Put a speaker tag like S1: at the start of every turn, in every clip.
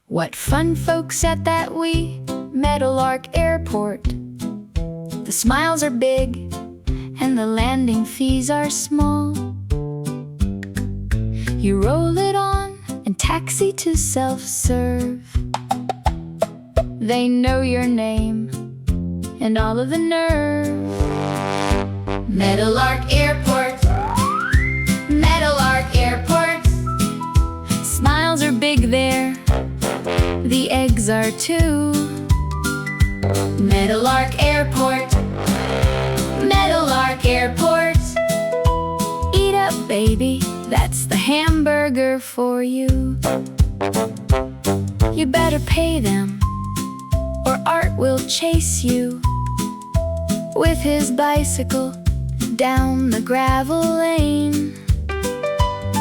S1: What fun folks at that wee Meadowlark Airport. The smiles are big and the landing fees are small. You roll it on and taxi to self-serve. They know your name and all of the nerve. Meadowlark Airport, Meadowlark Airport. Smiles are big there, the eggs are too. Meadowlark Airport, Meadowlark Airport. Eat up, baby, that's the hamburger for you. You better pay them, or Art will chase you with his bicycle down the gravel lane.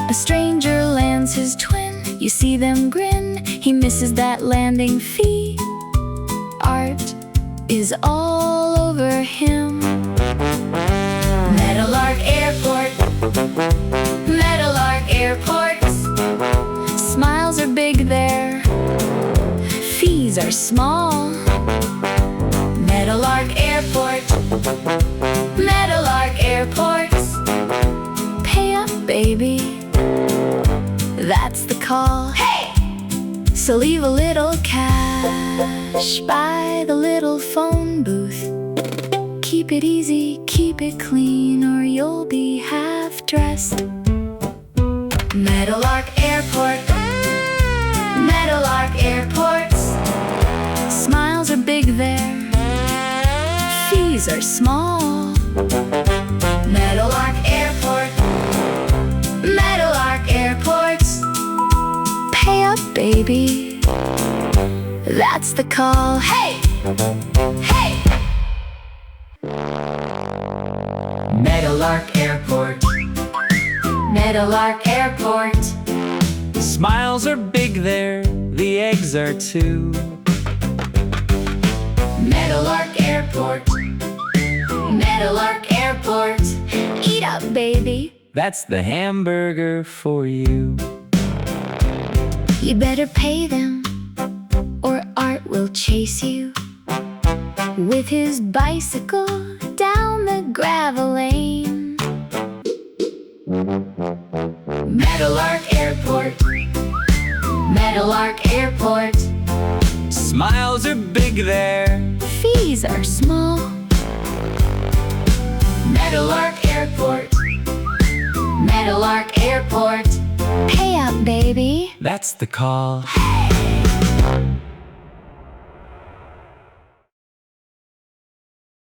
S1: A stranger lands his twin, you see them grin. He misses that landing fee. Art is all over him. Meadowlark Airport, Meadowlark Airport. Smiles are big there, fees are small. Meadowlark Airport, Meadowlark Airport. Pay up, baby, that's the call. Hey! So leave a little cash by the little phone booth. Keep it easy, keep it clean, or you'll be half-dressed. Meadowlark Airport, Meadowlark Airport. Smiles are big there, fees are small. Meadowlark Airport, Meadowlark Airport. Pay up, baby, that's the call. Hey! Hey! Meadowlark Airport, Meadowlark Airport.
S2: Smiles are big there, the eggs are too.
S1: Meadowlark Airport, Meadowlark Airport. Eat up, baby,
S2: That's the hamburger for you.
S1: you better pay them, or Art will chase you with his bicycle down the gravel lane. Meadowlark Airport, Meadowlark Airport.
S2: Smiles are big there.
S1: Fees are small. Meadowlark Airport, Meadowlark Airport. Pay up, baby,
S2: That's the call.
S1: hey!